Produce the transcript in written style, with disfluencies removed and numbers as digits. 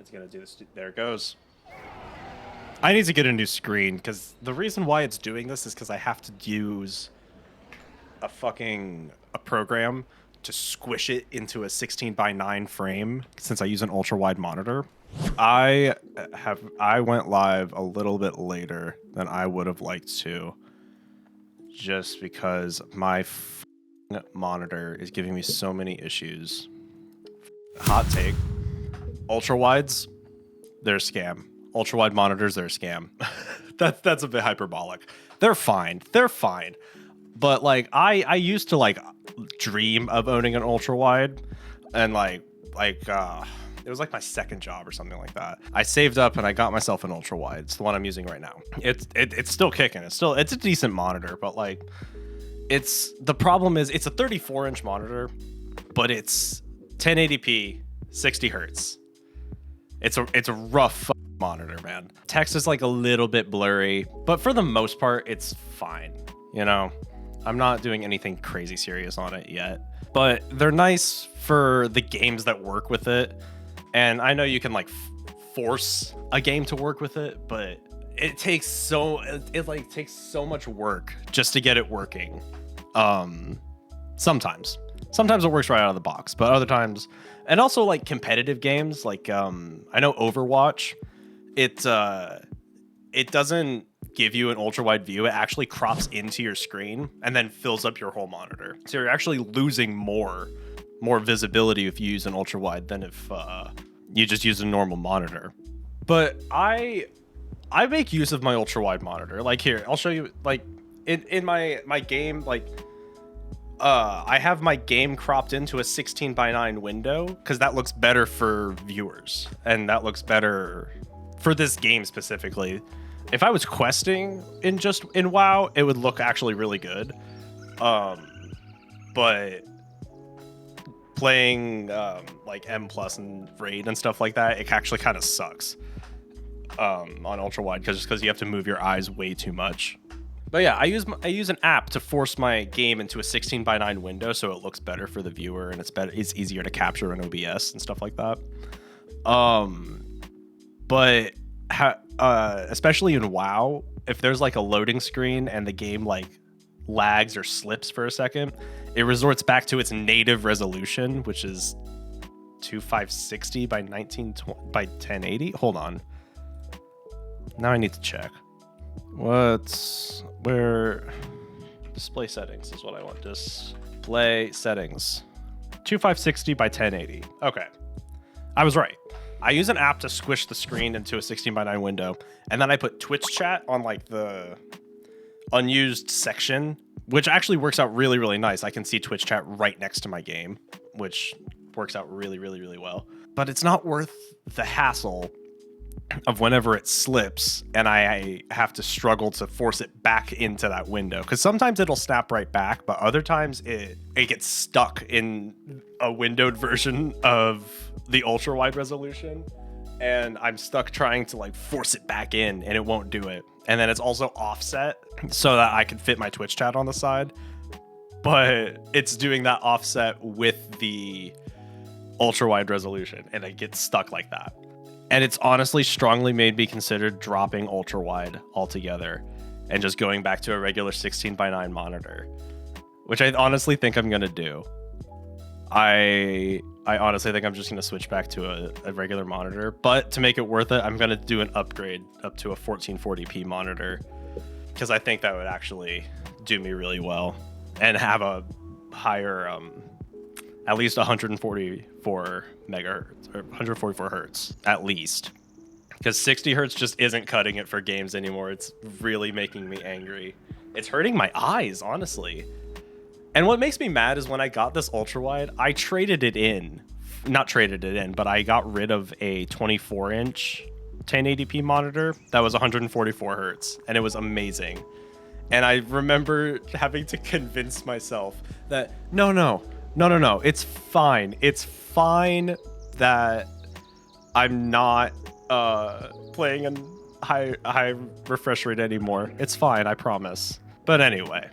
It's gonna do this. There it goes. I need to get a new screen because the reason why it's doing this is because I have to use a program to squish it into a 16:9 frame since I use an ultra wide monitor. I went live a little bit later than I would have liked to, just because my monitor is giving me so many issues. Hot take: ultra wides, they're a scam. Ultra wide monitors, they're a scam. That's a bit hyperbolic. They're fine. They're fine. But like I used to like dream of owning an ultra wide, and it was like my second job or something like that. I saved up and I got myself an ultra wide. It's the one I'm using right now. It's still kicking. It's a decent monitor, but like the problem is it's a 34-inch monitor, but it's 1080p, 60 hertz. It's a rough monitor, man. Text is like a little bit blurry, but for the most part, it's fine. You know, I'm not doing anything crazy serious on it yet, but they're nice for the games that work with it. And I know you can like force a game to work with it, but it takes so much work just to get it working. Sometimes it works right out of the box, but other times, and also like competitive games, like I know Overwatch, it doesn't give you an ultra wide view. It actually crops into your screen and then fills up your whole monitor. So you're actually losing more visibility if you use an ultra wide than if you just use a normal monitor. But I make use of my ultra wide monitor. Like here, I'll show you. Like in my game, like I have my game cropped into a 16:9 window because that looks better for viewers and that looks better for this game specifically. If I was questing in WoW, it would look actually really good. But playing like M+ and Raid and stuff like that, it actually kind of sucks on ultra wide because you have to move your eyes way too much. But yeah, I use an app to force my game into a 16:9 window so it looks better for the viewer and it's easier to capture in OBS and stuff like that. But especially in WoW, if there's like a loading screen and the game like lags or slips for a second, it resorts back to its native resolution, which is 2560 by 1080. Hold on. Now I need to check. Where display settings is what I want. Display settings. 2560 by 1080. Okay. I was right. I use an app to squish the screen into a 16:9 window, and then I put Twitch chat on like the unused section, which actually works out really, really nice. I can see Twitch chat right next to my game, which works out really, really, really well. But it's not worth the hassle of whenever it slips and I have to struggle to force it back into that window, because sometimes it'll snap right back, but other times it gets stuck in a windowed version of the ultra wide resolution, and I'm stuck trying to like force it back in and it won't do it. And then it's also offset so that I can fit my Twitch chat on the side, but it's doing that offset with the ultra wide resolution and it gets stuck like that. And it's honestly strongly made me consider dropping ultra wide altogether and just going back to a regular 16:9 monitor, which I honestly think I'm gonna do. I honestly think I'm just gonna switch back to a regular monitor, but to make it worth it, I'm gonna do an upgrade up to a 1440p monitor because I think that would actually do me really well and have a higher at least 144 megahertz or 144 hertz at least, because 60 hertz just isn't cutting it for games anymore. It's really making me angry. It's hurting my eyes, honestly. And what makes me mad is when I got this ultra wide, I but I got rid of a 24-inch 1080p monitor that was 144 hertz, and it was amazing. And I remember having to convince myself that no, it's fine. It's fine that I'm not playing in high refresh rate anymore. It's fine, I promise. But anyway.